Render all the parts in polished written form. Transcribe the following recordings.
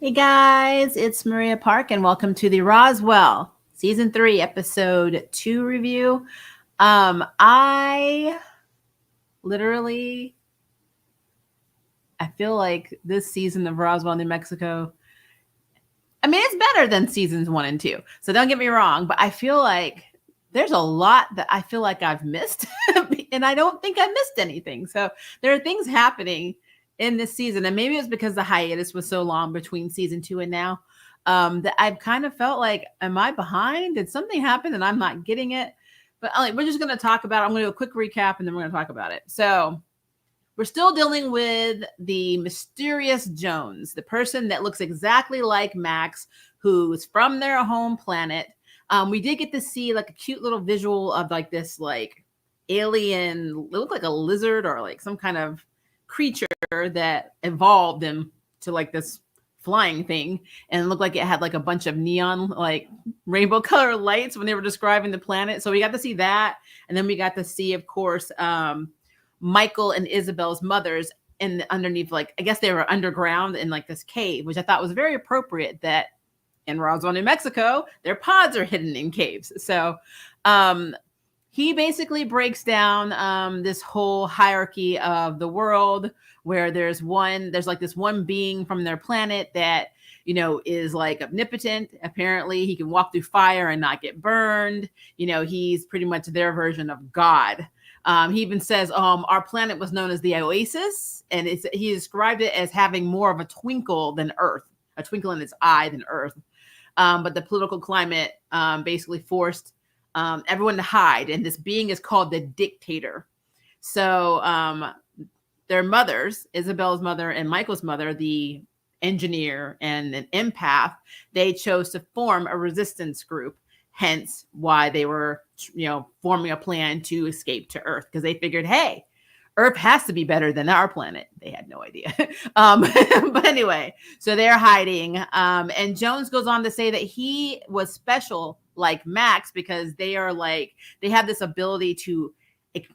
Hey guys, it's Maria Park, and welcome to the Roswell Season 3, Episode 2 review. I literally, I feel like this season of Roswell, New Mexico, I mean, it's better than seasons 1 and 2. So don't get me wrong, but I feel like there's a lot that I feel like I've missed, and I don't think I missed anything. So there are things happening in this season, and maybe it's because the hiatus was so long between season 2 and now, that I've kind of felt like, am I behind? Did something happen and I'm not getting it? But we're just going to talk about it. I'm going to do a quick recap and then we're going to talk about it. So we're still dealing with the mysterious Jones, the person that looks exactly like Max, who's from their home planet. We did get to see like a cute little visual of like this like alien, it looked like a lizard or like some kind of creature that evolved into like this flying thing, and it looked like it had like a bunch of neon like rainbow color lights when they were describing the planet. So we got to see that, and then we got to see, of course, Michael and Isabel's mothers in underneath, like I guess they were underground in like this cave, which I thought was very appropriate that in Roswell, New Mexico, their pods are hidden in caves. So he basically breaks down this whole hierarchy of the world, where there's like this one being from their planet that is like omnipotent. Apparently he can walk through fire and not get burned. He's pretty much their version of God. He even says our planet was known as the Oasis, and he described it as having more of a twinkle than Earth, a twinkle in its eye than Earth. But the political climate basically forced everyone to hide, and this being is called the Dictator. So their mothers, Isabel's mother and Michael's mother, the engineer and an empath, they chose to form a resistance group. Hence why they were, forming a plan to escape to Earth, because they figured, hey, Earth has to be better than our planet. They had no idea. But anyway, so they're hiding. And Jones goes on to say that he was special like Max because they have this ability to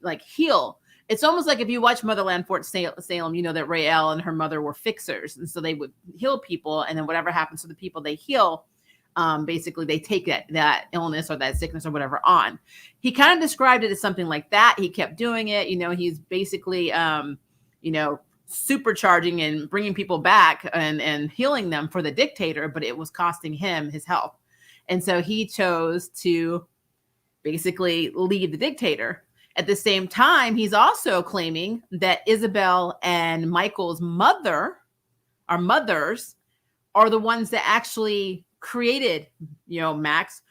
like heal. It's almost like if you watch Motherland Fort Salem, you know that Raelle and her mother were fixers. And so they would heal people, and then whatever happens to the people they heal, basically they take that illness or that sickness or whatever on. He kind of described it as something like that. He kept doing it. He's basically, supercharging and bringing people back and healing them for the Dictator, but it was costing him his health. And so he chose to basically lead the Dictator. At the same time, he's also claiming that Isabel and Michael's mothers are the ones that actually created, Max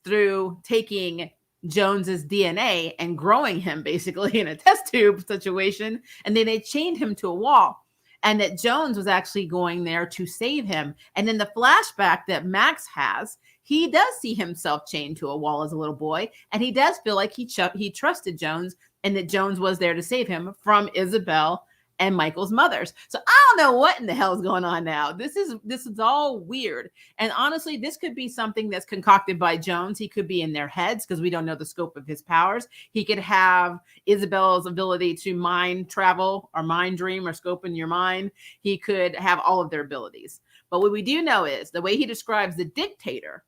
through taking Jones's DNA and growing him basically in a test tube situation. And then they chained him to a wall, and that Jones was actually going there to save him. And in the flashback that Max has, he does see himself chained to a wall as a little boy. And he does feel like he trusted Jones, and that Jones was there to save him from Isabel and Michael's mothers. So I don't know what in the hell is going on now. This is all weird. And honestly, this could be something that's concocted by Jones. He could be in their heads because we don't know the scope of his powers. He could have Isabel's ability to mind travel or mind dream or scope in your mind. He could have all of their abilities. But what we do know is the way he describes the Dictator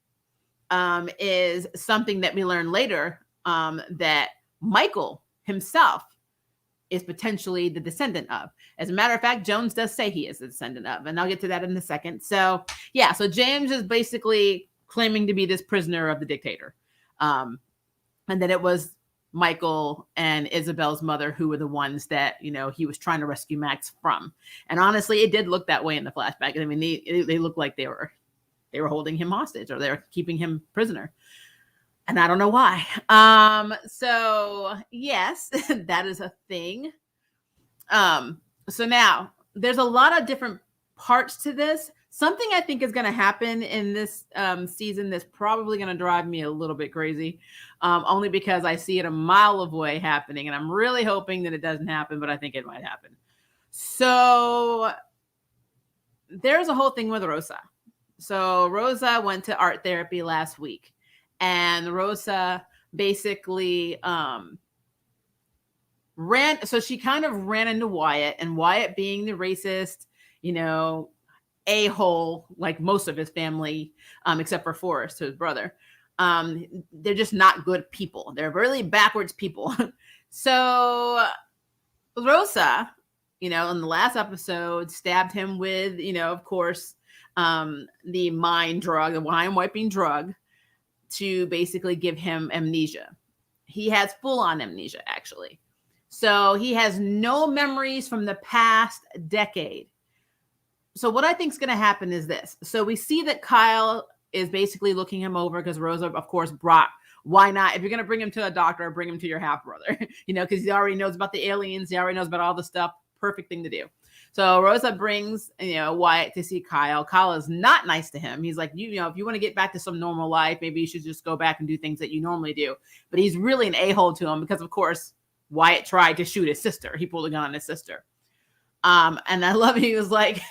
is something that we learn later, that Michael himself is potentially the descendant of. As a matter of fact, Jones does say he is the descendant of, and I'll get to that in a second. So yeah, so James is basically claiming to be this prisoner of the Dictator. And that it was Michael and Isabel's mother who were the ones that, he was trying to rescue Max from. And honestly, it did look that way in the flashback. I mean, they looked like they were holding him hostage, or they were keeping him prisoner. And I don't know why. So yes, that is a thing. So now there's a lot of different parts to this. Something I think is going to happen in this season that's probably going to drive me a little bit crazy, only because I see it a mile away happening, and I'm really hoping that it doesn't happen, but I think it might happen. So there's a whole thing with Rosa. So Rosa went to art therapy last week. And Rosa basically she kind of ran into Wyatt, and Wyatt, being the racist, a-hole like most of his family, except for Forrest, his brother. They're just not good people. They're really backwards people. So Rosa, in the last episode, stabbed him with, of course, the mind drug, the mind wiping drug, to basically give him amnesia. He has full-on amnesia, actually. So he has no memories from the past decade. So what I think is going to happen is this. So we see that Kyle is basically looking him over because Rosa, of course, brought, why not? If you're going to bring him to a doctor, bring him to your half brother, because he already knows about the aliens. He already knows about all the stuff. Perfect thing to do. So Rosa brings, Wyatt to see Kyle. Kyle is not nice to him. He's like, if you want to get back to some normal life, maybe you should just go back and do things that you normally do. But he's really an a-hole to him because, of course, Wyatt tried to shoot his sister. He pulled a gun on his sister. And I love it. He was like,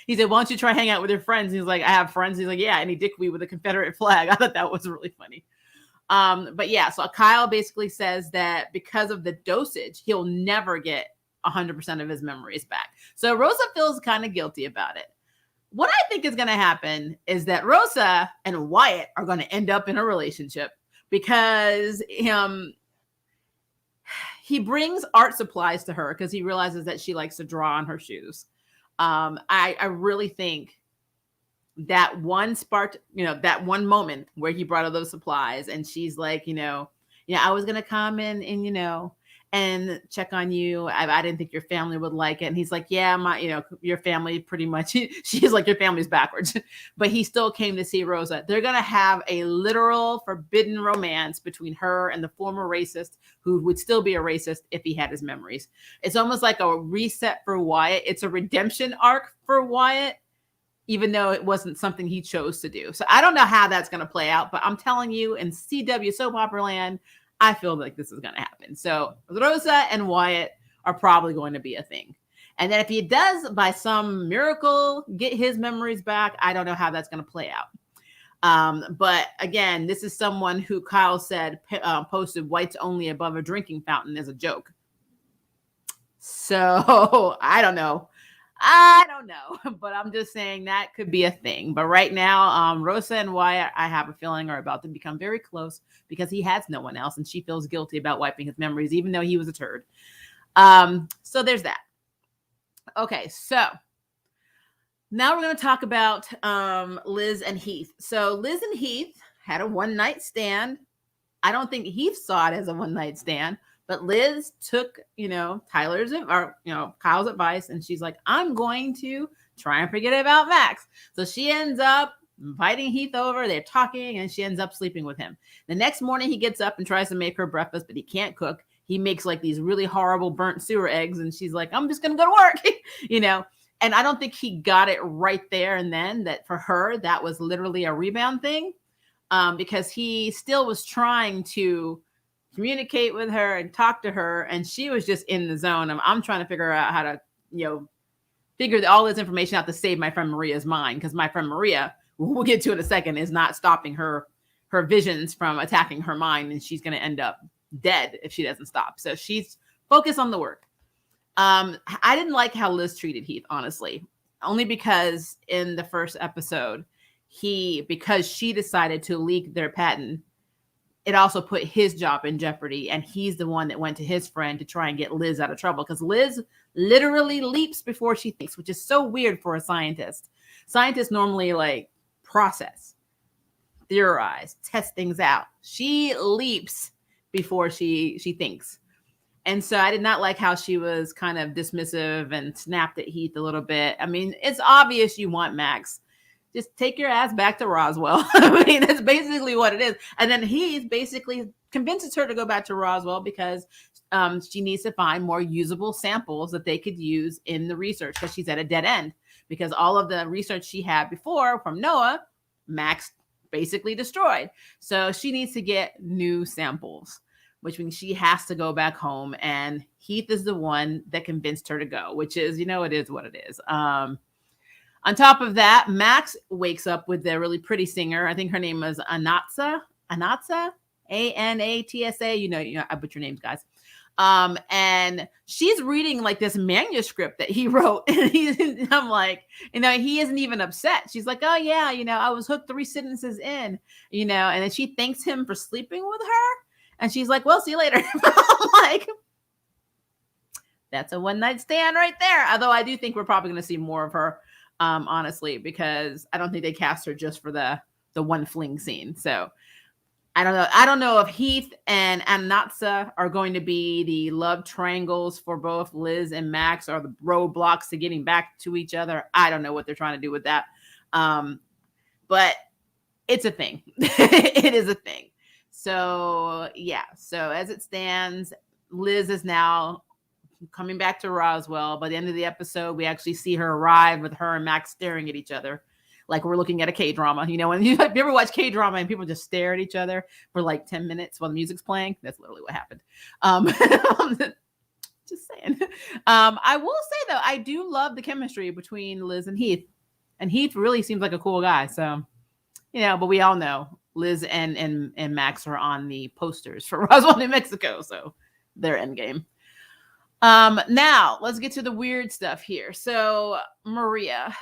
he said, why don't you try hang out with your friends? He's like, I have friends. He's like, yeah. And he dicked me with a Confederate flag. I thought that was really funny. But yeah, so Kyle basically says that because of the dosage, he'll never get 100% of his memories back. So Rosa feels kind of guilty about it. What I think is going to happen is that Rosa and Wyatt are going to end up in a relationship because he brings art supplies to her because he realizes that she likes to draw on her shoes. I really think that one sparked, that one moment where he brought all those supplies and she's like, I was going to come in and check on you. I didn't think your family would like it. And he's like, yeah, your family pretty much, she's like, your family's backwards. But he still came to see Rosa. They're going to have a literal forbidden romance between her and the former racist who would still be a racist if he had his memories. It's almost like a reset for Wyatt. It's a redemption arc for Wyatt, even though it wasn't something he chose to do. So I don't know how that's going to play out, but I'm telling you, in CW soap opera land, I feel like this is going to happen. So Rosa and Wyatt are probably going to be a thing. And then if he does, by some miracle, get his memories back, I don't know how that's going to play out. But again, this is someone who Kyle said posted whites only above a drinking fountain as a joke. So I don't know, but I'm just saying that could be a thing. But right now, Rosa and Wyatt, I have a feeling, are about to become very close because he has no one else and she feels guilty about wiping his memories, even though he was a turd. So there's that. Okay, so now we're going to talk about Liz and Heath. So Liz and Heath had a one-night stand. I don't think Heath saw it as a one-night stand, but Liz took, Kyle's advice, and she's like, I'm going to try and forget about Max. So she ends up inviting Heath over. They're talking, and she ends up sleeping with him. The next morning, he gets up and tries to make her breakfast, but he can't cook. He makes like these really horrible burnt sewer eggs, and she's like, I'm just going to go to work, And I don't think he got it right there and then that for her, that was literally a rebound thing, because he still was trying to communicate with her and talk to her, and she was just in the zone of, I'm trying to figure out how to, figure all this information out to save my friend Maria's mind, because my friend Maria, we'll get to in a second, is not stopping her visions from attacking her mind, and she's going to end up dead if she doesn't stop. So she's focused on the work. I didn't like how Liz treated Heath, honestly, only because in the first episode, because she decided to leak their patent, it also put his job in jeopardy. And he's the one that went to his friend to try and get Liz out of trouble, because Liz literally leaps before she thinks, which is so weird for a scientist. Scientists normally process, theorize, test things out. She leaps before she thinks. And so I did not like how she was kind of dismissive and snapped at Heath a little bit. I mean, it's obvious you want Max. Just take your ass back to Roswell. I mean, that's basically what it is. And then Heath basically convinces her to go back to Roswell because she needs to find more usable samples that they could use in the research, because she's at a dead end. Because all of the research she had before from Noah, Max basically destroyed. So she needs to get new samples, which means she has to go back home. And Heath is the one that convinced her to go, which is, it is what it is. On top of that, Max wakes up with a really pretty singer. I think her name is Anatsa, Anatsa, A-N-A-T-S-A. I butcher names, guys. And she's reading like this manuscript that he wrote. And I'm like, he isn't even upset. She's like, oh yeah, I was hooked 3 sentences in, and then she thanks him for sleeping with her. And she's like, well, see you later. I'm like, that's a one night stand right there. Although I do think we're probably going to see more of her, honestly, because I don't think they cast her just for the one fling scene. So I don't know. I don't know if Heath and Anatsa are going to be the love triangles for both Liz and Max, or the roadblocks to getting back to each other. I don't know what they're trying to do with that. But it's a thing. It is a thing. So yeah. So as it stands, Liz is now coming back to Roswell. By the end of the episode, we actually see her arrive with her and Max staring at each other like we're looking at a K-drama. When you ever watch K-drama and people just stare at each other for like 10 minutes while the music's playing, that's literally what happened. Just saying. I will say though, I do love the chemistry between Liz and Heath. And Heath really seems like a cool guy. So, but we all know Liz and Max are on the posters for Roswell, New Mexico. So they're endgame. Now let's get to the weird stuff here. So Maria.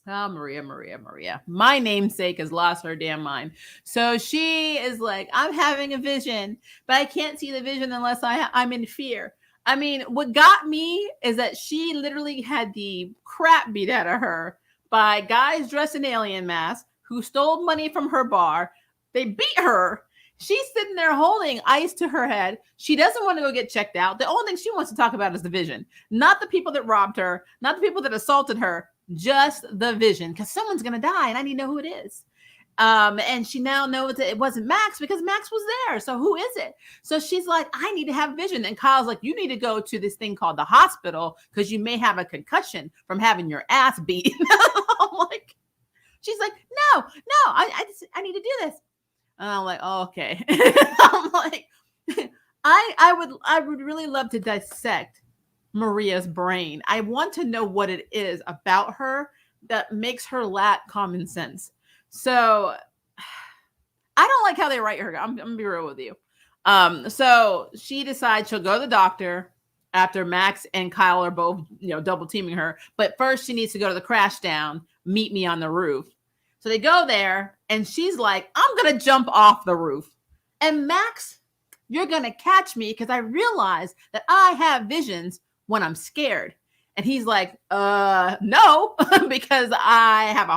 Oh, Maria. My namesake has lost her damn mind. So she is like, I'm having a vision, but I can't see the vision unless I'm in fear. I mean, what got me is that she literally had the crap beat out of her by guys dressed in alien masks who stole money from her bar. They beat her. She's sitting there holding ice to her head. She doesn't want to go get checked out. The only thing she wants to talk about is the vision, not the people that robbed her, not the people that assaulted her. Just the vision, because someone's going to die and I need to know who it is. And she now knows that it wasn't Max because Max was there. So who is it? So she's like, I need to have vision. And Kyle's like, you need to go to this thing called the hospital because you may have a concussion from having your ass beat. I'm like, she's like, no, I need to do this. And I'm like, oh, okay. I'm like, I would really love to dissect Maria's brain. I want to know what it is about her that makes her lack common sense. So I don't like how they write her. I'm gonna be real with you. So she decides she'll go to the doctor after Max and Kyle are both, double teaming her. But first she needs to go to the crash down, meet me on the roof. So they go there and she's like, I'm gonna jump off the roof. And Max, you're gonna catch me because I realize that I have visions when I'm scared. And he's like, no, because I have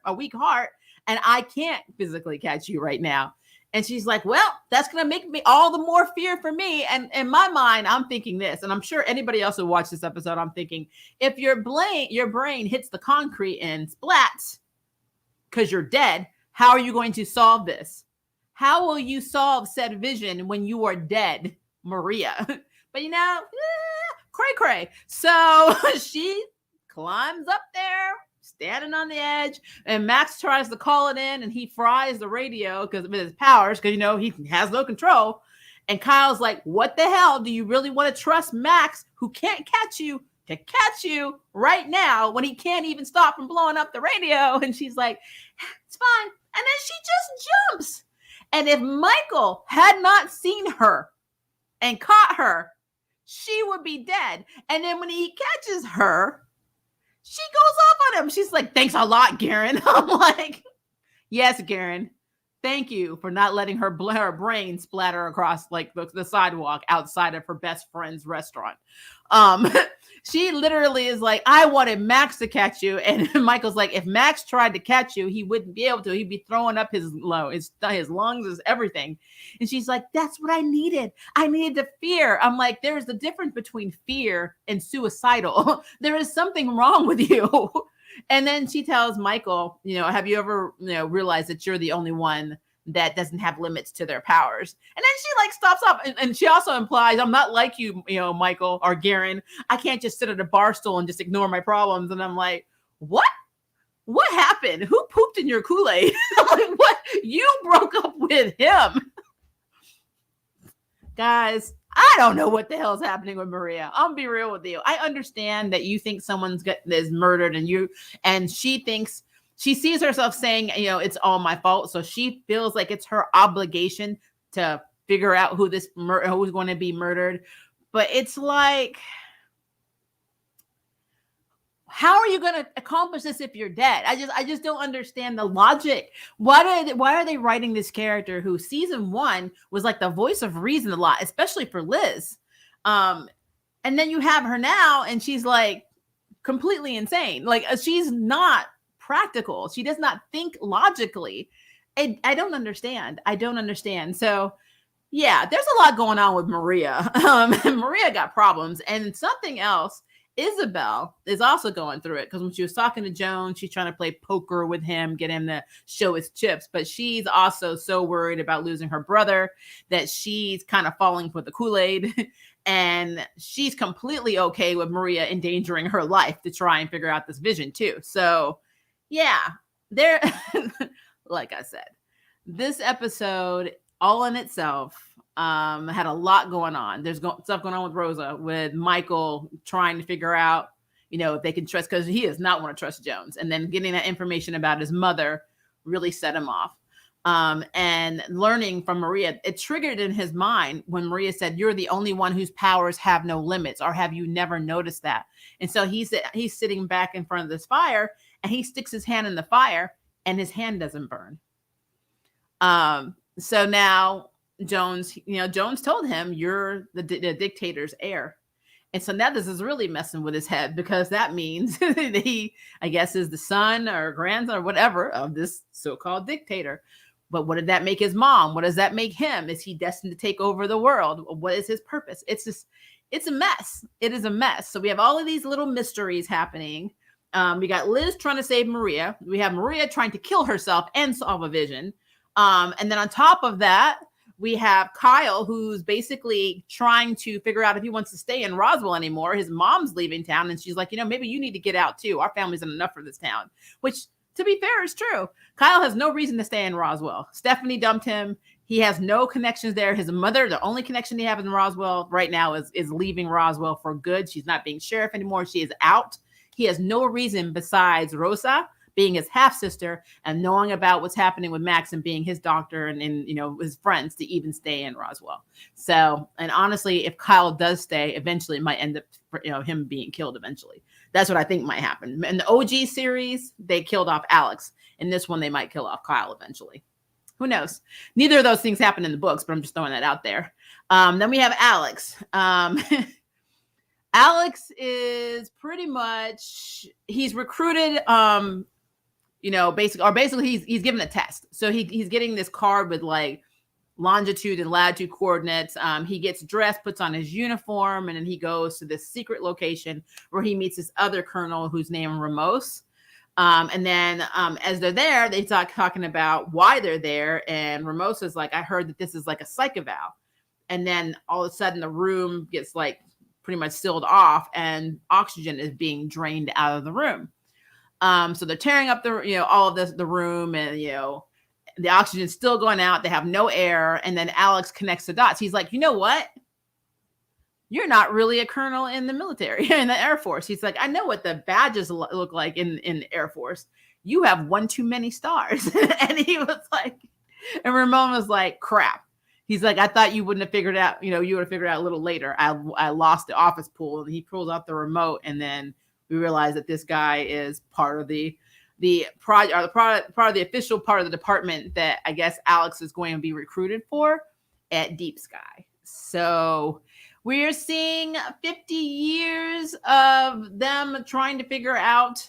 a weak heart, and I can't physically catch you right now. And she's like, well, that's going to make me all the more fear for me. And in my mind, I'm thinking this, and I'm sure anybody else who watched this episode, I'm thinking, if your brain hits the concrete and splats because you're dead, how are you going to solve this? How will you solve said vision when you are dead, Maria? But cray. So she climbs up there, standing on the edge, and Max tries to call it in, and he fries the radio because with his powers, because he has no control. And Kyle's like, what the hell? Do you really want to trust Max, who can't catch you, to catch you right now when he can't even stop from blowing up the radio? And she's like, it's fine. And then she just jumps. And if Michael had not seen her and caught her, she would be dead. And then when he catches her, she goes off on him. She's like, thanks a lot, Garen. I'm like, yes, Garen. Thank you for not letting her brain splatter across like the sidewalk outside of her best friend's restaurant. She literally is like, I wanted Max to catch you. And Michael's like, if Max tried to catch you, he wouldn't be able to. He'd be throwing up his lungs, his everything. And she's like, that's what I needed. I needed to fear. I'm like, there's a difference between fear and suicidal. There is something wrong with you. And then she tells Michael, have you ever, realized that you're the only one that doesn't have limits to their powers? And then she like stops up and she also implies, I'm not like you, Michael or Garen. I can't just sit at a bar stool and just ignore my problems. And I'm like, what happened? Who pooped in your Kool-Aid? I'm like, what? You broke up with him. Guys, I don't know what the hell is happening with Maria. I'll be real with you. I understand that you think someone's is murdered and she sees herself saying, it's all my fault. So she feels like it's her obligation to figure out who's going to be murdered. But it's like, how are you going to accomplish this if you're dead? I just don't understand the logic. Why are they writing this character who season 1 was like the voice of reason a lot, especially for Liz? And then you have her now, and she's like completely insane. Like, she's not practical. She does not think logically. I don't understand. So yeah, there's a lot going on with Maria. Maria got problems, and something else. Isabel is also going through it, because when she was talking to Jones, she's trying to play poker with him, get him to show his chips. But she's also so worried about losing her brother that she's kind of falling for the Kool-Aid. And she's completely okay with Maria endangering her life to try and figure out this vision too. So yeah, like I said, this episode all in itself had a lot going on. There's stuff going on with Rosa, with Michael trying to figure out, if they can trust, because he does not want to trust Jones. And then getting that information about his mother really set him off. And learning from Maria, it triggered in his mind when Maria said, "You're the only one whose powers have no limits, or have you never noticed that?" And so he's sitting back in front of this fire, and he sticks his hand in the fire, and his hand doesn't burn. So now Jones told him, "You're the dictator's heir." And so now this is really messing with his head, because that means that he, I guess, is the son or grandson or whatever of this so-called dictator. But what did that make his mom? What does that make him? Is he destined to take over the world? What is his purpose? It's a mess. It is a mess. So we have all of these little mysteries happening. We got Liz trying to save Maria. We have Maria trying to kill herself and solve a vision. And then on top of that, we have Kyle, who's basically trying to figure out if he wants to stay in Roswell anymore. His mom's leaving town, and she's like, maybe you need to get out too. Our family's enough for this town, which, to be fair, is true. Kyle has no reason to stay in Roswell. Stephanie dumped him. He has no connections there. His mother, the only connection he has in Roswell right now is leaving Roswell for good. She's not being sheriff anymore. She is out. He has no reason besides Rosa being his half sister and knowing about what's happening with Max and being his doctor and his friends to even stay in Roswell. So, and honestly, if Kyle does stay, eventually it might end up, him being killed eventually. That's what I think might happen. In the OG series, they killed off Alex. In this one, they might kill off Kyle eventually. Who knows? Neither of those things happen in the books, but I'm just throwing that out there. Then we have Alex. Alex is pretty much, he's recruited, basically he's given a test. So he's getting this card with like longitude and latitude coordinates. He gets dressed, puts on his uniform, and then he goes to this secret location where he meets this other colonel who's named Ramos. And then as they're there, they start talking about why they're there. And Ramos is like, "I heard that this is like a psych eval." And then all of a sudden the room gets like pretty much sealed off, and oxygen is being drained out of the room. So they're tearing up all of the room, and the oxygen's still going out. They have no air. And then Alex connects the dots. He's like, "You know what? You're not really a colonel in the military, in the Air Force." He's like, "I know what the badges look like in the Air Force. You have one too many stars." And he was like, and Ramon was like, "Crap." He's like, "I thought you wouldn't have figured it out. You would have figured it out a little later. I lost the office pool." And he pulls out the remote, and then we realize that this guy is part of the project, or part of the official part of the department that I guess Alex is going to be recruited for at Deep Sky. So we're seeing 50 years of them trying to figure out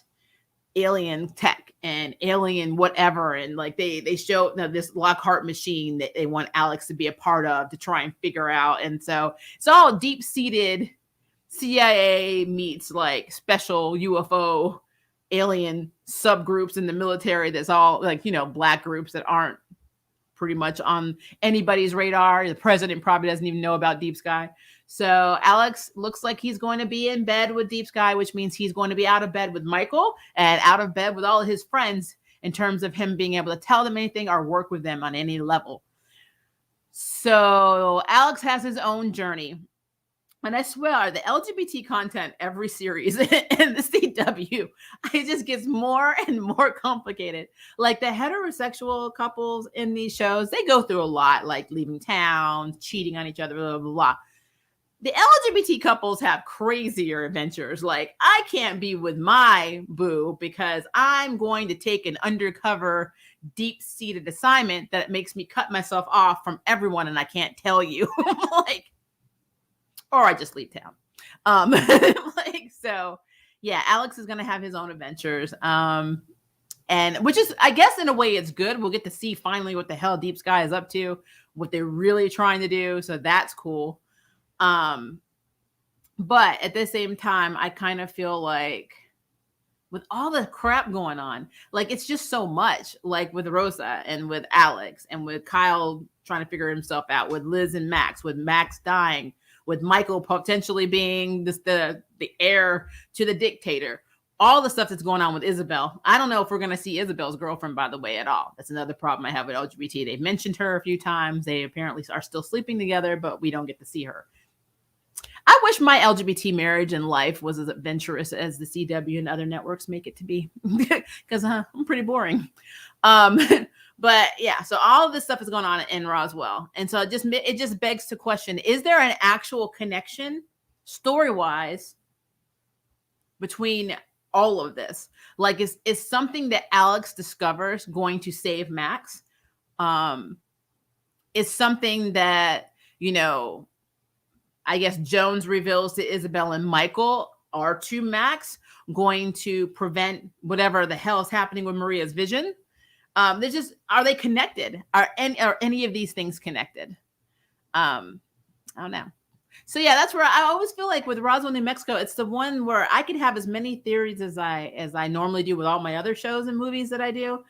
alien tech and alien whatever. And like they show this Lockhart machine that they want Alex to be a part of to try and figure out. And so it's all deep-seated CIA meets like special UFO alien subgroups in the military. That's all like, black groups that aren't pretty much on anybody's radar. The president probably doesn't even know about Deep Sky. So Alex looks like he's going to be in bed with Deep Sky, which means he's going to be out of bed with Michael and out of bed with all of his friends in terms of him being able to tell them anything or work with them on any level. So Alex has his own journey. And I swear, the LGBT content every series in the CW, it just gets more and more complicated. Like the heterosexual couples in these shows, they go through a lot, like leaving town, cheating on each other, blah, blah, blah. The LGBT couples have crazier adventures. Like, I can't be with my boo because I'm going to take an undercover, deep-seated assignment that makes me cut myself off from everyone, and I can't tell you. Like, or I just leave town. Like, so yeah, Alex is gonna have his own adventures. And which is, I guess, in a way, it's good. We'll get to see finally what the hell Deep Sky is up to, what they're really trying to do. So that's cool. But at the same time, I kind of feel like with all the crap going on, like it's just so much, like with Rosa and with Alex and with Kyle trying to figure himself out, with Liz and Max, with Max dying, with Michael potentially being the heir to the dictator, all the stuff that's going on with Isabel. I don't know if we're going to see Isabel's girlfriend, by the way, at all. That's another problem I have with LGBT. They've mentioned her a few times. They apparently are still sleeping together, but we don't get to see her. I wish my LGBT marriage and life was as adventurous as the CW and other networks make it to be, because I'm pretty boring. But yeah, so all of this stuff is going on in Roswell, and so it just begs to question: is there an actual connection, story-wise, between all of this? Like, is something that Alex discovers going to save Max? Is something that, I guess Jones reveals to Isabel and Michael or to Max going to prevent whatever the hell is happening with Maria's vision? Are they connected? Are any of these things connected? I don't know. So yeah, that's where I always feel like with Roswell, New Mexico, it's the one where I could have as many theories as I normally do with all my other shows and movies that I do,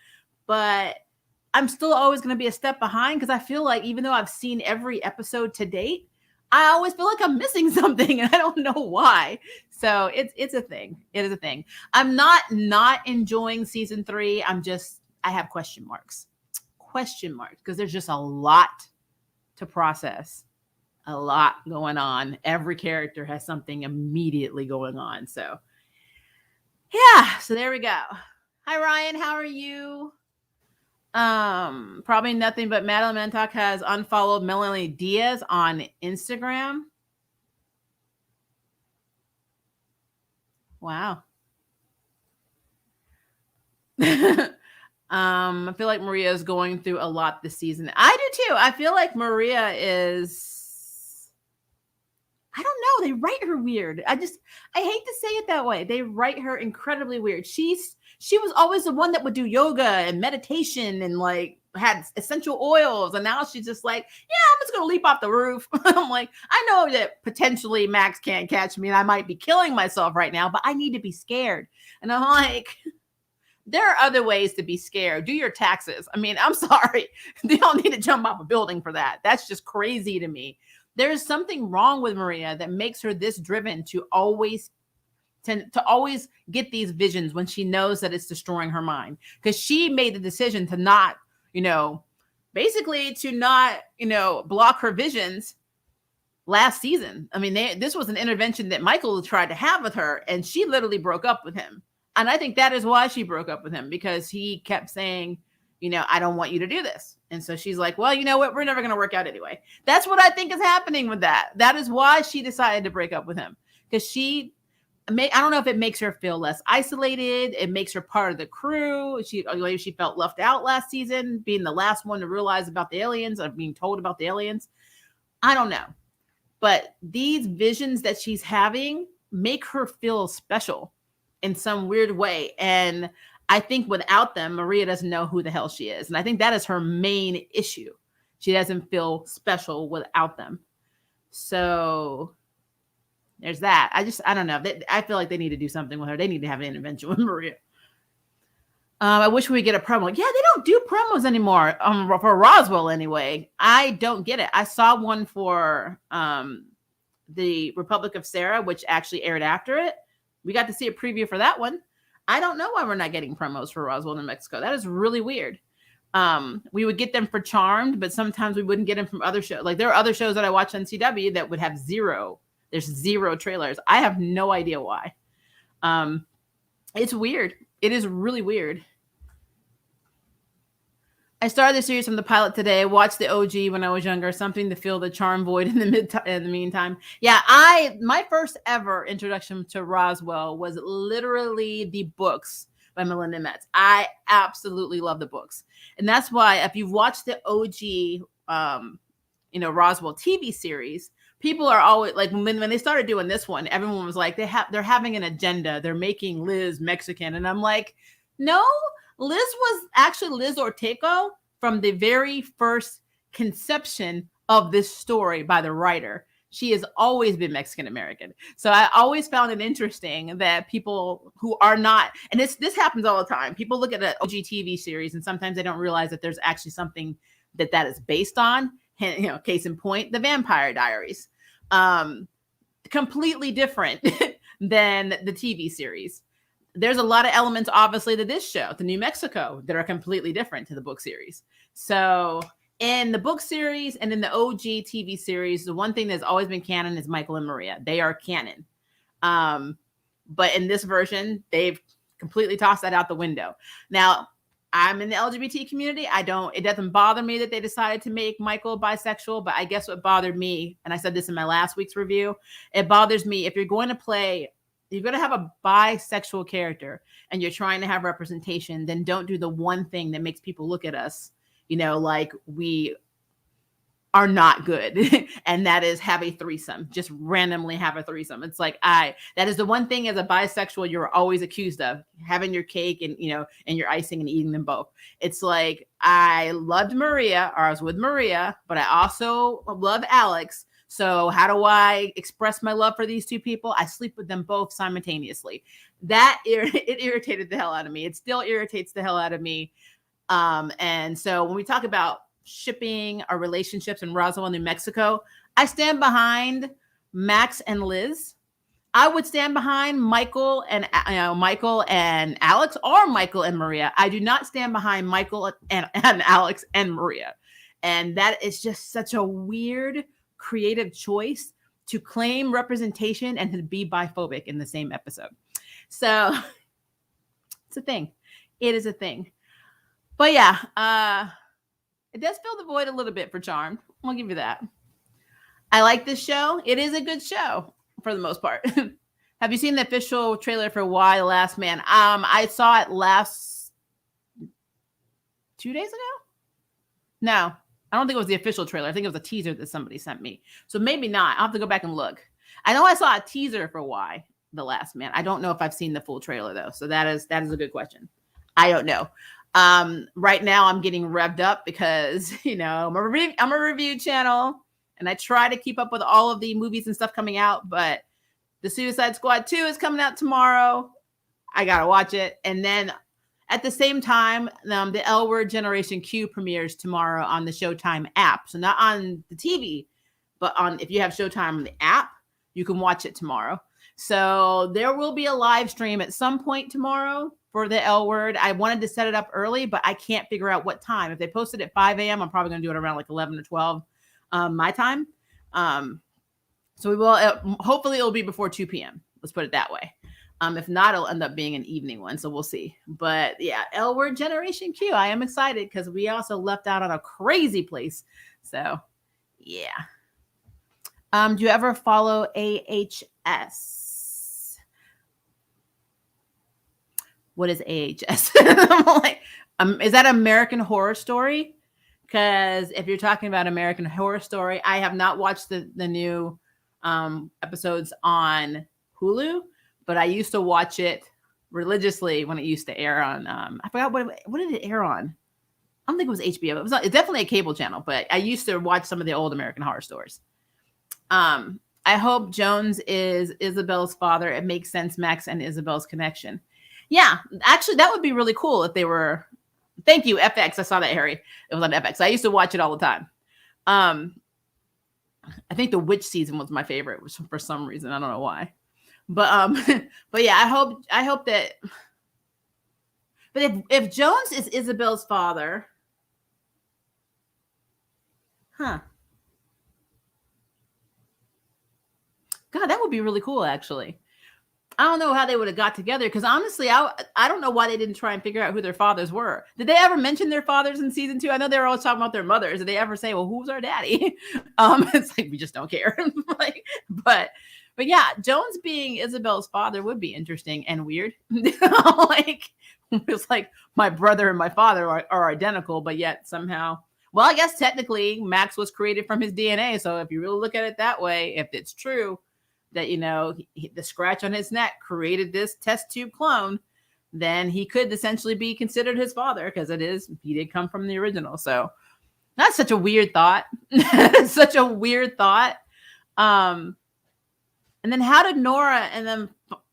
but I'm still always going to be a step behind, because I feel like even though I've seen every episode to date, I always feel like I'm missing something, and I don't know why. So it's a thing. It is a thing. I'm not enjoying season 3. I have question marks, because there's just a lot to process, a lot going on. Every character has something immediately going on. So yeah, so there we go. Hi, Ryan. How are you? Probably nothing, but Madeline Mantock has unfollowed Melanie Diaz on Instagram. Wow. I feel like Maria is going through a lot this season. I do too. I feel like Maria is, I don't know, they write her weird. I hate to say it that way. They write her incredibly weird. She was always the one that would do yoga and meditation and like had essential oils. And now she's just like, yeah, I'm just going to leap off the roof. I'm like, I know that potentially Max can't catch me and I might be killing myself right now, but I need to be scared. And I'm like, there are other ways to be scared. Do your taxes. I mean, I'm sorry. You don't need to jump off a building for that. That's just crazy to me. There's something wrong with Maria that makes her this driven to always get these visions when she knows that it's destroying her mind, because she made the decision to not, basically to not, block her visions last season. I mean, this was an intervention that Michael tried to have with her, and she literally broke up with him. And I think that is why she broke up with him, because he kept saying, I don't want you to do this. And so she's like, well, you know what? We're never going to work out anyway. That's what I think is happening with that. That is why she decided to break up with him, because I don't know if it makes her feel less isolated. It makes her part of the crew. She felt left out last season, being the last one to realize about the aliens, or being told about the aliens. I don't know. But these visions that she's having make her feel special in some weird way. And I think without them, Maria doesn't know who the hell she is. And I think that is her main issue. She doesn't feel special without them. So there's that. I don't know. I feel like they need to do something with her. They need to have an intervention with Maria. I wish we would get a promo. Yeah, they don't do promos anymore for Roswell anyway. I don't get it. I saw one for the Republic of Sarah, which actually aired after it. We got to see a preview for that one. I don't know why we're not getting promos for Roswell, New Mexico. That is really weird. We would get them for Charmed, but sometimes we wouldn't get them from other shows. Like, there are other shows that I watch on CW that would have zero There's zero trailers. I have no idea why. Um, it's weird. It is really weird. I started the series from the pilot today. Watched the OG when I was younger. Something to fill the charm void in the meantime. Yeah, my first ever introduction to Roswell was literally the books by Melinda Metz. I absolutely love the books, and that's why if you've watched the OG, Roswell TV series, people are always like when they started doing this one, everyone was like they're having an agenda. They're making Liz Mexican, and I'm like, no. Liz was actually Liz Orteco from the very first conception of this story by the writer. She has always been Mexican American. So I always found it interesting that people who are not, and this happens all the time. People look at an OG TV series and sometimes they don't realize that there's actually something that is based on. Case in point, The Vampire Diaries. Completely different than the TV series. There's a lot of elements, obviously, to this show, to New Mexico, that are completely different to the book series. So in the book series and in the OG TV series, the one thing that's always been canon is Michael and Maria. They are canon. But in this version, they've completely tossed that out the window. Now, I'm in the LGBT community. It doesn't bother me that they decided to make Michael bisexual, but I guess what bothered me, and I said this in my last week's review, it bothers me if you're going to have a bisexual character and you're trying to have representation, then don't do the one thing that makes people look at us, like we are not good. And that is have a threesome, just randomly have a threesome. It's like, that is the one thing as a bisexual, you're always accused of having your cake and, and your icing and eating them both. It's like, I loved Maria, or I was with Maria, but I also love Alex. So how do I express my love for these two people? I sleep with them both simultaneously. It irritated the hell out of me. It still irritates the hell out of me. And so when we talk about shipping our relationships in Roswell, New Mexico, I stand behind Max and Liz. I would stand behind Michael and Alex, or Michael and Maria. I do not stand behind Michael and Alex and Maria. And that is just such a weird creative choice to claim representation and to be biphobic in the same episode. So it's a thing. It is a thing. But yeah, it does fill the void a little bit for Charmed. I'll give you that. I like this show. It is a good show for the most part. Have you seen the official trailer for Why the Last Man? I saw it last 2 days ago. No, I don't think it was the official trailer. I think it was a teaser that somebody sent me. So maybe not. I'll have to go back and look. I know I saw a teaser for Why the Last Man. I don't know if I've seen the full trailer though. So that is a good question. I don't know. Right now I'm getting revved up because, I'm a review channel and I try to keep up with all of the movies and stuff coming out, but the Suicide Squad 2 is coming out tomorrow. I got to watch it. And then at the same time, the L Word Generation Q premieres tomorrow on the Showtime app. So not on the TV, but if you have Showtime on the app, you can watch it tomorrow. So there will be a live stream at some point tomorrow for the L Word. I wanted to set it up early, but I can't figure out what time. If they posted at 5 a.m., I'm probably going to do it around like 11 or 12 my time. So we will, hopefully it'll be before 2 p.m. Let's put it that way. If not, it'll end up being an evening one. So we'll see. But yeah, L Word Generation Q. I am excited because we also left out on a crazy place. So yeah. Do you ever follow AHS? What is AHS? I'm like, is that American Horror Story? Because if you're talking about American Horror Story, I have not watched the new episodes on Hulu, but I used to watch it religiously when it used to air on. I forgot what did it air on? I don't think it was HBO. It's definitely a cable channel, but I used to watch some of the old American Horror Stories. I hope Jones is Isabel's father. It makes sense, Max and Isabel's connection. Yeah, actually, that would be really cool if they were. Thank you, FX. I saw that, Harry. It was on FX. I used to watch it all the time. I think the witch season was my favorite, which for some reason I don't know why. But but yeah, I hope that. But if Jones is Isabel's father, God, that would be really cool, actually. I don't know how they would have got together because honestly, I don't know why they didn't try and figure out who their fathers were. Did they ever mention their fathers in season 2? I know they were always talking about their mothers. Did they ever say, "Well, who's our daddy?" It's like we just don't care. Like, but yeah, Jones being Isabel's father would be interesting and weird. Like it's like my brother and my father are identical, but yet somehow. Well, I guess technically Max was created from his DNA. So if you really look at it that way, if it's true that, the scratch on his neck created this test tube clone, then he could essentially be considered his father because he did come from the original. So that's such a weird thought. Such a weird thought. And then how did Nora and them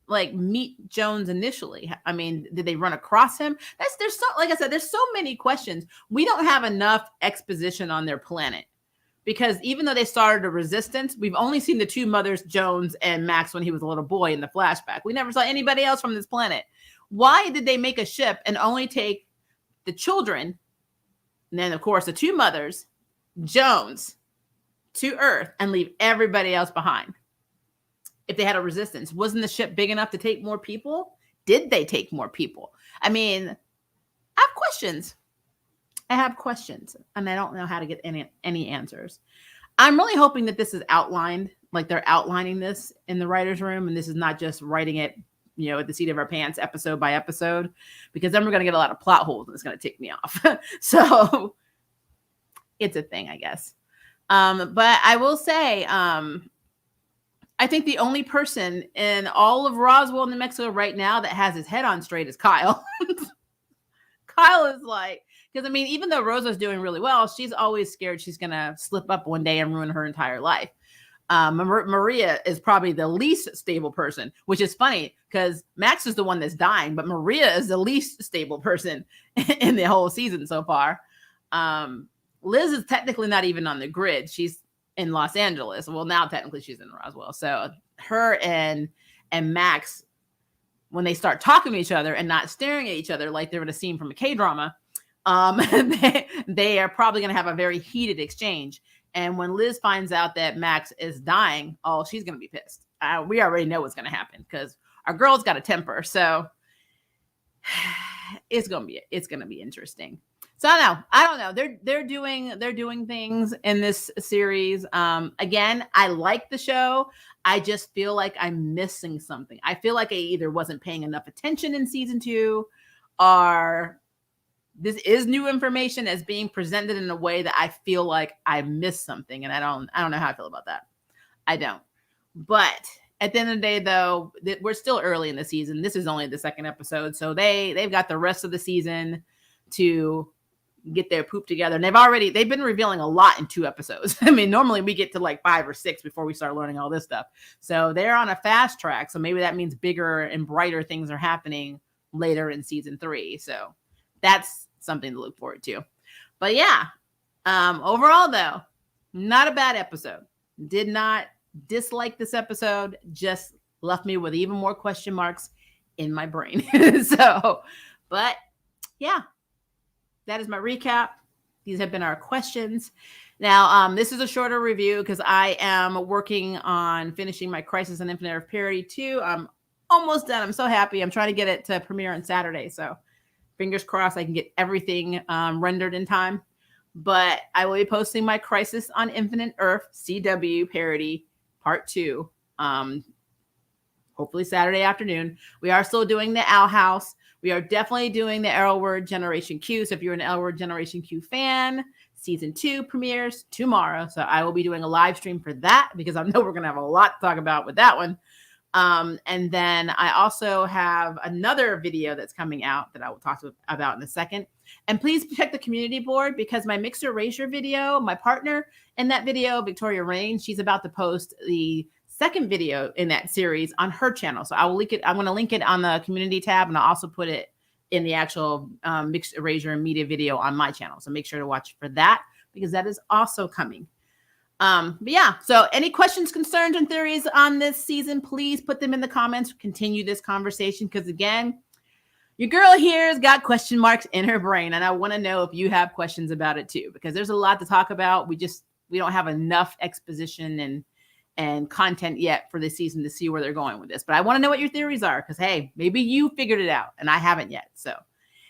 like meet Jones initially? I mean, did they run across him? Like I said, there's so many questions. We don't have enough exposition on their planet. Because even though they started a resistance, we've only seen the two mothers, Jones and Max, when he was a little boy in the flashback. We never saw anybody else from this planet. Why did they make a ship and only take the children, and then, of course, the two mothers, Jones, to Earth and leave everybody else behind? If they had a resistance, wasn't the ship big enough to take more people? Did they take more people? I mean, I have questions. And I don't know how to get any answers. I'm really hoping that this is outlined, like they're outlining this in the writer's room, and this is not just writing it, at the seat of our pants, episode by episode, because then we're going to get a lot of plot holes and it's going to tick me off. So it's a thing, I guess. But I will say, I think the only person in all of Roswell, New Mexico right now that has his head on straight is Kyle. Kyle is like, because I mean, even though Rosa's doing really well, she's always scared she's going to slip up one day and ruin her entire life. Maria is probably the least stable person, which is funny because Max is the one that's dying, but Maria is the least stable person in the whole season so far. Liz is technically not even on the grid. She's in Los Angeles. Well, now technically she's in Roswell. So her and Max, when they start talking to each other and not staring at each other like they're in a scene from a K-drama, they are probably going to have a very heated exchange. And when Liz finds out that Max is dying, she's going to be pissed. We already know what's going to happen because our girl's got a temper. So it's going to be interesting. So I don't know. They're doing things in this series. Again, I like the show. I just feel like I'm missing something. I feel like I either wasn't paying enough attention in season 2, or this is new information as being presented in a way that I feel like I missed something, and I don't know how I feel about that. I don't. But at the end of the day, though, we're still early in the season. This is only the second episode, so they've got the rest of the season to get their poop together. And they've been revealing a lot in 2 episodes. I mean, normally we get to like 5 or 6 before we start learning all this stuff. So they're on a fast track. So maybe that means bigger and brighter things are happening later in season 3. So that's something to look forward to. But yeah, overall though, not a bad episode. Did not dislike this episode, just left me with even more question marks in my brain. But yeah, that is my recap. These have been our questions. Now, this is a shorter review because I am working on finishing my Crisis on Infinite Earth Parody 2. I'm almost done. I'm so happy. I'm trying to get it to premiere on Saturday. So fingers crossed I can get everything rendered in time. But I will be posting my Crisis on Infinite Earth CW parody part 2. Hopefully Saturday afternoon. We are still doing the Owl House. We are definitely doing the L Word Generation Q. So if you're an L Word Generation Q fan, season 2 premieres tomorrow. So I will be doing a live stream for that because I know we're going to have a lot to talk about with that one. And then I also have another video that's coming out that I will talk about in a second. And please check the community board because my Mixed Erasure video, my partner in that video, Victoria Rain, she's about to post the second video in that series on her channel. So I will link it. I'm going to link it on the community tab, and I'll also put it in the actual Mixed Erasure and Media video on my channel. So make sure to watch for that because that is also coming. But yeah, so any questions, concerns, and theories on this season, please put them in the comments. Continue this conversation because again, your girl here has got question marks in her brain, and I want to know if you have questions about it too, because there's a lot to talk about. We don't have enough exposition and content yet for this season to see where they're going with this. But I want to know what your theories are because, hey, maybe you figured it out and I haven't yet. So,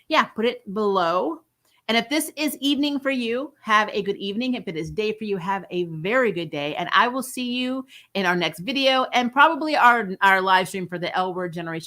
yeah, put it below. And if this is evening for you, have a good evening. If it is day for you, have a very good day. And I will see you in our next video and probably our live stream for the L Word Generation